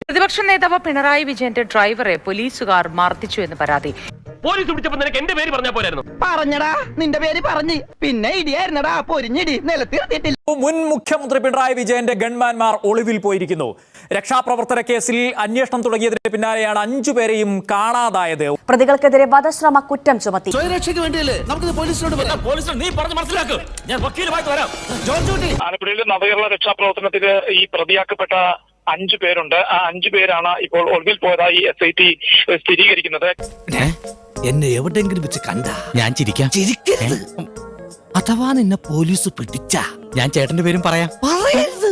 പ്രതിപക്ഷ നേതാവ് പിണറായി വിജയന്റെ ഡ്രൈവറെ പോലീസുകാർ മർദ്ദിച്ചു എന്ന് പരാതി. പോലീസ് പിടിച്ചപ്പോ നിനക്ക് എന്റെ പേര് പറഞ്ഞാ പോരായിരുന്നു. പറഞ്ഞടാ, നിന്റെ പേര് പറഞ്ഞു. പിന്നെ ഇടിയായിരുന്നടാ, പൊരിഞ്ഞിടി നിലത്തിർത്തിയിട്ടില്ല. മുൻ മുഖ്യമന്ത്രി പിണറായി വിജയന്റെ ഗൺമാൻമാർ ഒളിവിൽ പോയിരിക്കുന്നു. രക്ഷാപ്രവർത്തന കേസിൽ അന്വേഷണം തുടങ്ങിയതിന് പിന്നാലെയാണ് 5 പേരെയും കാണാതായത്. പ്രതികൾക്കെതിരെ വധശ്രമ കുറ്റം ചുമത്തി. സ്വയരക്ഷയ്ക്ക് വേണ്ടിയല്ലേ നമുക്ക് പോലീസിനോട് പറയാം. പോലീസിനോട് നീ പറഞ്ഞ് മനസ്സിലാക്ക്. ഞാൻ വക്കീലുമായിട്ട് വരാം. ആലപ്പുഴയിൽ നവകേരള രക്ഷാപ്രവർത്തനത്തിന് ഈ പ്രതിയാക്കപ്പെട്ട 5 പേരുണ്ട്. ആ 5 പേരാണ് ഇപ്പോൾ ഒളിവിൽ പോയതായി SIT സ്ഥിരീകരിക്കുന്നത്. എന്നെ എവിടെയെങ്കിലും വെച്ച് കണ്ട ഞാൻ ചിരിക്കാം. ചിരിക്കരുത്. അഥവാ നിന്നെ പോലീസ് പിടിച്ച ഞാൻ ചേട്ടന്റെ പേരും പറയാം. പറയരുത്.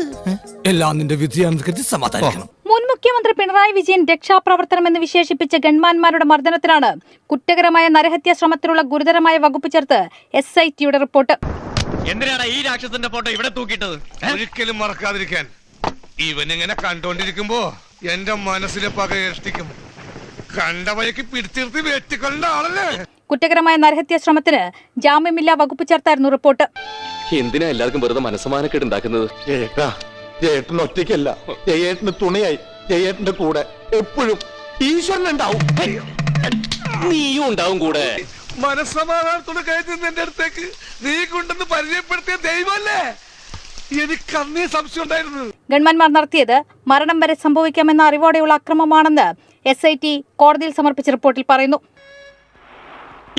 എല്ലാം നിന്റെ വിധിയാണെന്ന് കരുതി സമാധാനിക്കണം. മുൻ മുഖ്യമന്ത്രി പിണറായി വിജയൻ രക്ഷാപ്രവർത്തനം എന്ന് വിശേഷിപ്പിച്ച ഗൺമാൻമാരുടെ മർദ്ദനത്തിലാണ് കുറ്റകരമായ നരഹത്യാ ശ്രമത്തിനുള്ള ഗുരുതരമായ വകുപ്പ് ചേർത്ത് SITയുടെ റിപ്പോർട്ട്. എന്തിനാണ് ഈ രാക്ഷസന്റെ ഫോട്ടോ ഇവിടെ തൂക്കിയിട്ടത്? ഒരിക്കലും മറക്കാതിരിക്കാൻ. ഇവനിങ്ങനെ കണ്ടോണ്ടിരിക്കുമ്പോ എന്റെ മനസ്സിലെ പക ഇരട്ടിക്കും. കണ്ട വഴിക്ക് പിടിച്ചിരുത്തി വെട്ടിക്കൊണ്ട ആളല്ലേ. കുറ്റകരമായ നരഹത്യാ ശ്രമത്തിന് ജാമ്യമില്ലാ വകുപ്പ് ചേർത്തായിരുന്നു റിപ്പോർട്ട്. എന്തിനാ എല്ലാവർക്കും വെറുതെ മനസ്സമാനക്കേട് ഉണ്ടാക്കുന്നത്? ജയേട്ടൻ ഒറ്റയ്ക്കല്ല, ജയേട്ടന് തുണയായി ജയേട്ടന്റെ കൂടെ എപ്പോഴും ഈശ്വരൻ ഉണ്ടാവും. നീയും ഉണ്ടാവും കൂടെ. മനസ്സമാധാനത്തോടെ കഴിഞ്ഞ എന്റെ അടുത്തേക്ക് നീ കൊണ്ടെന്ന് പരിചയപ്പെടുത്തിയ ദൈവമല്ലേ. എനിക്ക് അന്നേ സംശയം ഉണ്ടായിരുന്നു. ഗൺമാൻമാർ നടത്തിയത് മരണം വരെ സംഭവിക്കാമെന്ന അറിവോടെയുള്ള അക്രമമാണെന്ന് SIT കോടതിയിൽ സമർപ്പിച്ച റിപ്പോർട്ടിൽ പറയുന്നു.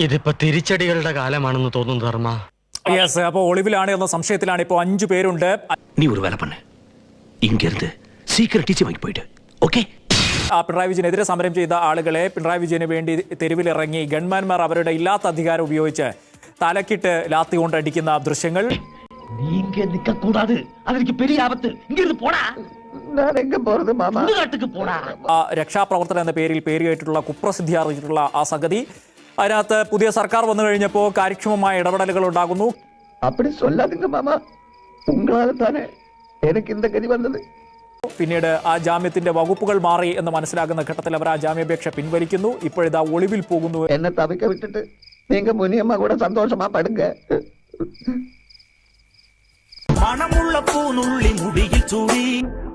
ഇതിപ്പോ തിരിച്ചടികളുടെ കാലമാണെന്ന് തോന്നുന്നു ധർമ്മ. യെസ്, അപ്പോൾ ഒളിവിലാണ് എന്ന സംശയത്തിലാണ് ഇപ്പോൾ 5 പേരുണ്ട്. നീ ഒരു വേല പണ്ണ ഇങ്ങിരുന്ന് സീക്രട്ട് ടീച്ചർ വാങ്ങി പോയിട്ട് ഓക്കെ. പിണറായി വിജയനെതിരെ സമരം ചെയ്ത ആളുകളെ പിണറായി വിജയന് വേണ്ടി തെരുവിലിറങ്ങി ഗൺമാൻമാർ അവരുടെ ഇല്ലാത്ത അധികാരം ഉപയോഗിച്ച് തലക്കിട്ട് ലാത്തി കൊണ്ടടിക്കുന്ന ദൃശ്യങ്ങൾ. രക്ഷാപ്രവർത്തനം എന്ന പേരിൽ പേരുകേട്ടിട്ടുള്ള കുപ്രസിദ്ധി അറിഞ്ഞിട്ടുള്ള ആ സംഗതി. അതിനകത്ത് പുതിയ സർക്കാർ വന്നു കഴിഞ്ഞപ്പോൾ കാര്യക്ഷമമായ ഇടപെടലുകൾ ഉണ്ടാകുന്നു. പിന്നീട് ആ ജാമ്യത്തിന്റെ വകുപ്പുകൾ മാറി എന്ന് മനസ്സിലാകുന്ന ഘട്ടത്തിൽ അവർ ആ ജാമ്യാപേക്ഷ പിൻവലിക്കുന്നു. ഇപ്പോഴിതാ ഒളിവിൽ പോകുന്നു. എന്നെ തവിക്ക വിട്ടിട്ട് നീങ്ക മുനിയമ്മ കൂടെ സന്തോഷമാ പടുങ്ക. മണമുള്ള പൂനുള്ളി മുടിയിൽ ചൂടി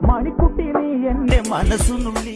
മണിക്കുട്ടി നീ എന്റെ മനസ്സു നുള്ളി.